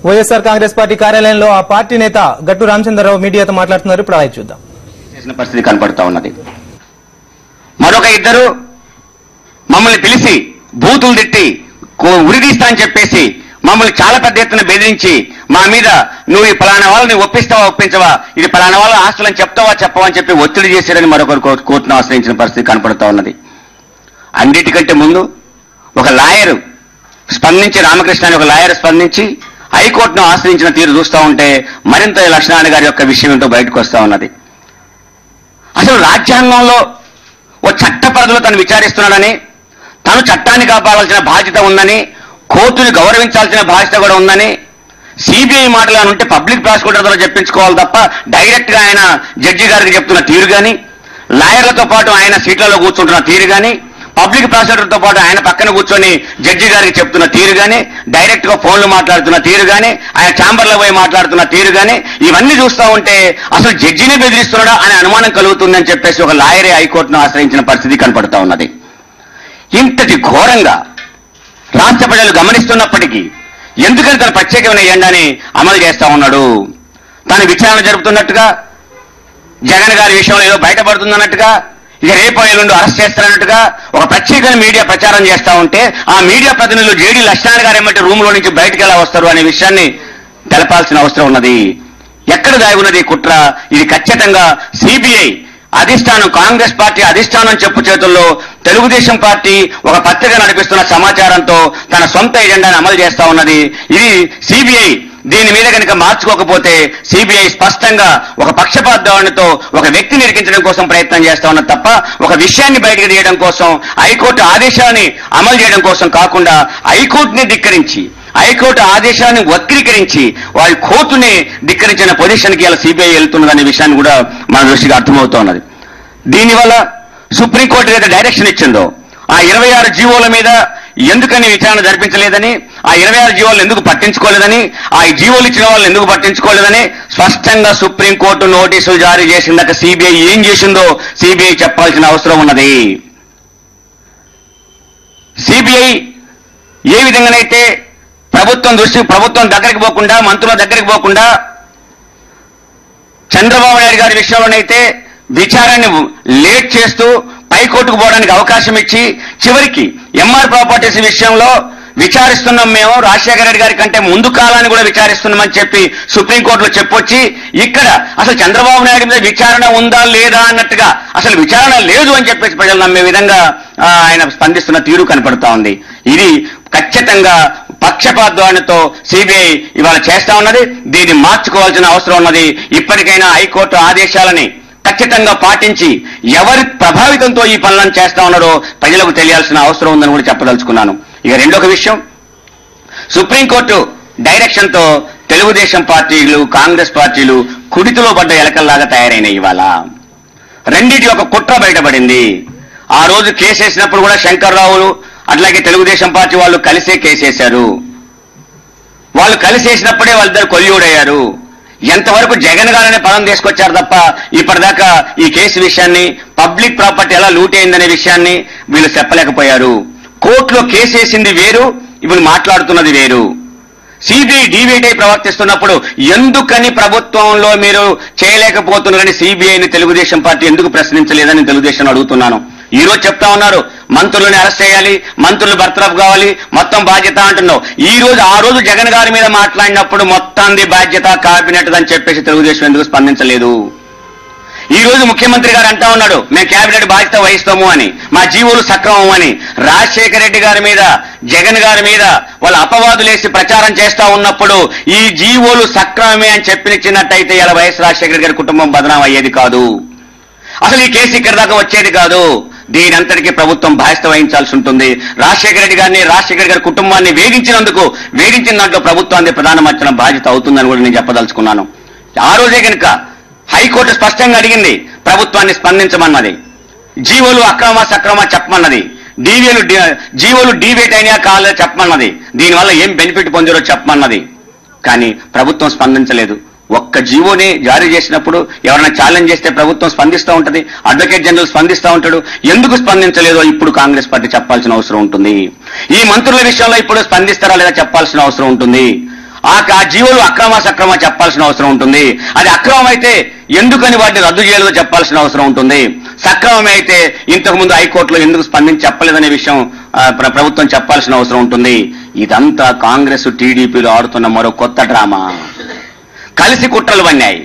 YSR Congress party కార్యాలయంలో ఆ party నేత గట్టు రామచంద్రరావు మీడియాతో మాట్లాడుతున్నారు. ఇప్పుడు అలా చూద్దాం. చేసిన పరిస్థితి కనపడతా ఉన్నది. మరొక ఇద్దరు మమ్మల్ని పిలిచి బూతులు తిట్టి ఉరిదీస్తా అని చెప్పేసి మమ్మల్ని చాలా పెద్ద ఎత్తున బెదిరించి మా మీద నువ్వు ఈ పలానా వాళ్ళని ఒప్పిస్తావా ఒప్పించవా, ఇది పలానా వాళ్ళ ఆస్తులని చెప్తావా చెప్పవా అని చెప్పి ఒత్తిడి చేశారని మరొకరు కోర్టును ఆశ్రయించిన పరిస్థితి కనపడతా ఉన్నది. అన్నిటికంటే ముందు ఒక లాయరు స్పందించి, రామకృష్ణ అని ఒక లాయర్ స్పందించి హైకోర్టును ఆశ్రయించిన తీరు చూస్తూ ఉంటే మరింత లక్ష్మణ్ గారి యొక్క విషయం ఏంటో బయటకు వస్తా ఉన్నది. అసలు రాజ్యాంగంలో ఓ చట్ట పరిధిలో తను విచారిస్తున్నాడని, తను చట్టాన్ని కాపాడాల్సిన బాధ్యత ఉందని, కోర్టుని గౌరవించాల్సిన బాధ్యత కూడా ఉందని, సిబిఐ మాటలు ఉంటే పబ్లిక్ ప్రాసిక్యూటర్ ద్వారా చెప్పించుకోవాలి తప్ప డైరెక్ట్ గా ఆయన జడ్జి గారికి చెప్తున్న తీరు కానీ, లాయర్లతో పాటు ఆయన సీట్లలో కూర్చుంటున్న తీరు కానీ, పబ్లిక్ ప్రాసిక్యూటర్ తో పాటు ఆయన పక్కన కూర్చొని జడ్జి గారికి చెప్తున్న తీరు కానీ, డైరెక్ట్ గా ఫోన్లు మాట్లాడుతున్న తీరు కానీ, ఆయన ఛాంబర్లో పోయి మాట్లాడుతున్న తీరు కానీ, ఇవన్నీ చూస్తూ ఉంటే అసలు జడ్జిని బెదిరిస్తున్నాడా అనే అనుమానం కలుగుతుందని చెప్పేసి ఒక లాయరే హైకోర్టును ఆశ్రయించిన పరిస్థితి కనపడుతూ ఉన్నది. ఇంతటి ఘోరంగా రాష్ట్ర ప్రజలు గమనిస్తున్నప్పటికీ ఎందుకని తన ప్రత్యేకమైన ఎజెండాని అమలు చేస్తా ఉన్నాడు? తాను విచారణ జరుపుతున్నట్టుగా, జగన్ గారి విషయంలో ఏదో బయటపడుతుందన్నట్టుగా, ఇక రేపు ఎల్లుండి అరెస్ట్ చేస్తారన్నట్టుగా ఒక ప్రత్యేకమైన మీడియా ప్రచారం చేస్తా ఉంటే ఆ మీడియా ప్రతినిధులు జేడీ లక్ష్మణ్ గారు ఏమంటే రూమ్ లో నుంచి బయటకు ఎలా వస్తారు అనే విషయాన్ని తెలపాల్సిన అవసరం ఉన్నది. ఎక్కడ దాగి ఉన్నది కుట్ర? ఇది ఖచ్చితంగా సిబిఐ అధిష్టానం, కాంగ్రెస్ పార్టీ అధిష్టానం చెప్పు చేతుల్లో తెలుగుదేశం పార్టీ ఒక పత్రిక నడిపిస్తున్న సమాచారంతో తన సొంత ఎజెండాను అమలు చేస్తా ఉన్నది. ఇది సిబిఐ దీని మీద కనుక మార్చుకోకపోతే సిబిఐ స్పష్టంగా ఒక పక్షపాత ధోరణితో ఒక వ్యక్తిని ఇరికించడం కోసం ప్రయత్నం చేస్తా ఉన్నది తప్ప ఒక విషయాన్ని బయటకు తీయడం కోసం, హైకోర్టు ఆదేశాన్ని అమలు చేయడం కోసం కాకుండా హైకోర్టుని ధిక్కరించి, హైకోర్టు ఆదేశాన్ని వక్రీకరించి వారి కోర్టుని ధిక్కరించిన పొజిషన్కి ఇలా సిబిఐ వెళ్తున్నదనే విషయాన్ని కూడా మన దృష్టికి అర్థమవుతా ఉన్నది. దీనివల్ల సుప్రీంకోర్టు ఏదైతే డైరెక్షన్ ఇచ్చిందో ఆ 26 జీవోల మీద ఎందుకని విచారణ జరిపించలేదని, ఆ 26 జీవోలను ఎందుకు పట్టించుకోలేదని, ఆ జీవోలు ఇచ్చిన వాళ్ళని ఎందుకు పట్టించుకోలేదని స్పష్టంగా సుప్రీంకోర్టు నోటీసులు జారీ చేసిందాక సిబిఐ ఏం చేసిందో సిబిఐ చెప్పాల్సిన అవసరం ఉన్నది. సిబిఐ ఏ విధంగానైతే ప్రభుత్వం దగ్గరికి పోకుండా, మంత్రుల దగ్గరికి పోకుండా చంద్రబాబు నాయుడు గారి విషయంలోనైతే విచారాన్ని లేట్ చేస్తూ పైకోర్టుకు పోవడానికి అవకాశం ఇచ్చి చివరికి ఎంఆర్ ప్రాపర్టీస్ విషయంలో విచారిస్తున్నాం మేము, రాజశేఖర రెడ్డి గారి కంటే ముందు కాలాన్ని కూడా విచారిస్తున్నామని చెప్పి సుప్రీంకోర్టులో చెప్పొచ్చి ఇక్కడ అసలు చంద్రబాబు నాయుడు మీద విచారణ ఉందా లేదా అన్నట్టుగా అసలు విచారణ లేదు అని చెప్పేసి ప్రజలు నమ్మే విధంగా ఆయన స్పందిస్తున్న తీరు కనపడుతా ఉంది. ఇది ఖచ్చితంగా పక్షపాత ధోరణితో సిబిఐ ఇవాళ చేస్తా ఉన్నది. దీన్ని మార్చుకోవాల్సిన అవసరం ఉన్నది. ఇప్పటికైనా హైకోర్టు ఆదేశాలని ఖచ్చితంగా పాటించి ఎవరి ప్రభావితంతో ఈ పనులను చేస్తా ఉన్నారో ప్రజలకు తెలియాల్సిన అవసరం ఉందని కూడా చెప్పదలుచుకున్నాను. ఇక రెండొక విషయం, సుప్రీంకోర్టు డైరెక్షన్ తో తెలుగుదేశం పార్టీలు, కాంగ్రెస్ పార్టీలు కుడితిలో పడ్డ ఎలకల్లాగా తయారైనాయి. ఇవాళ రెండింటి ఒక కుట్ర బయటపడింది. ఆ రోజు కేసేసినప్పుడు కూడా శంకర్రావులు అట్లాగే తెలుగుదేశం పార్టీ వాళ్ళు కలిసే కేసేశారు. వాళ్ళు కలిసేసినప్పుడే వాళ్ళిద్దరు కొల్యూడయ్యారు. ఎంతవరకు జగన్ గారనే పదం తీసుకొచ్చారు తప్ప ఇప్పటిదాకా ఈ కేసు విషయాన్ని, పబ్లిక్ ప్రాపర్టీ ఎలా లూట్ అయిందనే విషయాన్ని వీళ్ళు చెప్పలేకపోయారు. కోర్టులో కేసేసింది వేరు, ఇప్పుడు మాట్లాడుతున్నది వేరు. సిబిఐ డీవీఐ ప్రవర్తిస్తున్నప్పుడు ఎందుకని ప్రభుత్వంలో మీరు చేయలేకపోతున్నారని సిబిఐని తెలుగుదేశం పార్టీ ఎందుకు ప్రశ్నించలేదని తెలుగుదేశం అడుగుతున్నాను. ఈ రోజు చెప్తా ఉన్నారు మంత్రులని అరెస్ట్ చేయాలి, మంత్రులు బర్తరఫ్ కావాలి, మొత్తం బాధ్యత అంటున్నావు. ఆ రోజు జగన్ గారి మీద మాట్లాడినప్పుడు మొత్తాన్ని బాధ్యత కేబినెట్ అని చెప్పేసి తెలుగుదేశం ఎందుకు స్పందించలేదు? ఈ రోజు ముఖ్యమంత్రి గారు అంటా ఉన్నాడు మేము కేబినెట్ బాధ్యత వహిస్తాము అని, మా జీవోలు సక్రమం అని. రాజశేఖర రెడ్డి గారి మీద, జగన్ గారి మీద వాళ్ళ అపవాదులేసి ప్రచారం చేస్తా ఉన్నప్పుడు ఈ జీవోలు సక్రమమే అని చెప్పినట్టయితే ఇలా వైఎస్ రాజశేఖర రెడ్డి గారి కుటుంబం బదనాం అయ్యేది కాదు. అసలు ఈ కేసు ఇక్కడ దాకా వచ్చేది కాదు. దీని అంతటికీ ప్రభుత్వం బాధ్యత వహించాల్సి ఉంటుంది. రాజశేఖర రెడ్డి గారిని, రాజశేఖర గారి కుటుంబాన్ని వేధించిన దాంట్లో ప్రభుత్వాన్ని ప్రధానమంత్రి బాధ్యత అవుతుందని కూడా నేను చెప్పదలుచుకున్నాను. ఆ రోజే కనుక హైకోర్టు స్పష్టంగా అడిగింది, ప్రభుత్వాన్ని స్పందించమన్నది. జీవోలు అక్రమ సక్రమ చెప్పమన్నది. జీవోలు డీవేట్ అయినా కాలేదో చెప్పమన్నది. దీనివల్ల ఏం బెనిఫిట్ పొందారో చెప్పమన్నది. కానీ ప్రభుత్వం స్పందించలేదు. ఒక్క జీవోని జారీ చేసినప్పుడు ఎవరైనా ఛాలెంజ్ చేస్తే ప్రభుత్వం స్పందిస్తూ ఉంటది, అడ్వకేట్ జనరల్ స్పందిస్తూ ఉంటాడు. ఎందుకు స్పందించలేదో ఇప్పుడు కాంగ్రెస్ పార్టీ చెప్పాల్సిన అవసరం ఉంటుంది. ఈ మంత్రుల విషయంలో ఇప్పుడు స్పందిస్తారా లేదా చెప్పాల్సిన అవసరం ఉంటుంది. ఆ జీవోలు అక్రమ సక్రమ చెప్పాల్సిన అవసరం ఉంటుంది. అది అక్రమం అయితే ఎందుకని వాటిని రద్దు చేయాలో చెప్పాల్సిన అవసరం ఉంటుంది. సక్రమం అయితే ఇంతకుముందు హైకోర్టులో ఎందుకు స్పందించి చెప్పలేదనే విషయం ప్రభుత్వం చెప్పాల్సిన అవసరం ఉంటుంది. ఇదంతా కాంగ్రెస్ టీడీపీలో ఆడుతున్న మరో కొత్త డ్రామా. కలిసి కుట్రలు పన్నాయి.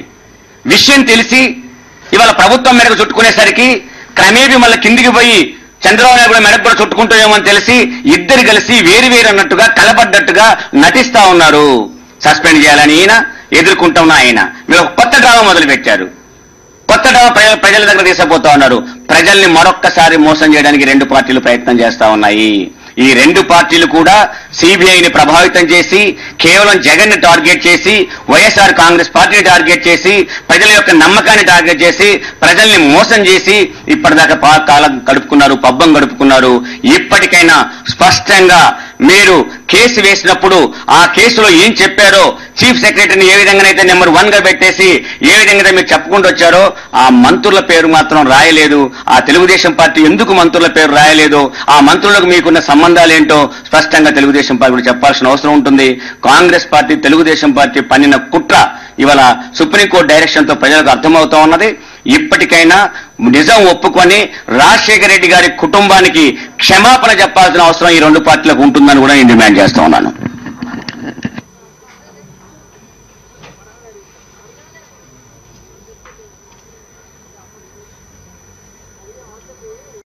విషయం తెలిసి ఇవాళ ప్రభుత్వం మేరకు చుట్టుకునేసరికి క్రమేపీ మళ్ళీ కిందికి పోయి చంద్రబాబు నాయుడు కూడా మెడకు కూడా చుట్టుకుంటామేమో అని తెలిసి ఇద్దరు కలిసి వేరు అన్నట్టుగా కలబడ్డట్టుగా నటిస్తా ఉన్నారు. సస్పెండ్ చేయాలని ఈయన, ఎదుర్కొంటున్న ఆయన. వీళ్ళు కొత్త డ్రామా మొదలు పెట్టారు. కొత్త డ్రామా ప్రజల దగ్గర తీసుకుపోతా ఉన్నారు. ప్రజల్ని మరొక్కసారి మోసం చేయడానికి రెండు పార్టీలు ప్రయత్నం చేస్తా ఉన్నాయి. ఈ రెండు పార్టీలు కూడా సిబిఐని ప్రభావితం చేసి కేవలం జగన్ ని టార్గెట్ చేసి వైఎస్ఆర్ కాంగ్రెస్ పార్టీని టార్గెట్ చేసి ప్రజల యొక్క నమ్మకాన్ని టార్గెట్ చేసి ప్రజల్ని మోసం చేసి ఇప్పటిదాకా కాలం గడుపుకున్నారు, పబ్బం గడుపుకున్నారు. ఇప్పటికైనా స్పష్టంగా మీరు కేసు వేసినప్పుడు ఆ కేసులో ఏం చెప్పారో, చీఫ్ సెక్రటరీని ఏ విధంగానైతే నెంబర్ 1 గా పెట్టేసి ఏ విధంగా మీరు చెప్పుకుంటూ వచ్చారో ఆ మంత్రుల పేరు మాత్రం రాయలేదు. ఆ తెలుగుదేశం పార్టీ ఎందుకు మంత్రుల పేరు రాయలేదు, ఆ మంత్రులకు మీకున్న సంబంధాలు ఏంటో స్పష్టంగా తెలుగుదేశం పార్టీ కూడా చెప్పాల్సిన అవసరం ఉంటుంది. కాంగ్రెస్ పార్టీ తెలుగుదేశం పార్టీ పన్నిన కుట్ర ఇవాళ సుప్రీంకోర్టు డైరెక్షన్ తో ప్రజలకు అర్థమవుతా ఉన్నది. ఇప్పటికైనా నిజం ఒప్పుకొని రాజశేఖర రెడ్డి గారి కుటుంబానికి క్షమాపణ చెప్పాల్సిన అవసరం ఈ రెండు పార్టీలకు ఉంటుందని కూడా నేను డిమాండ్ చేస్తా ఉన్నాను.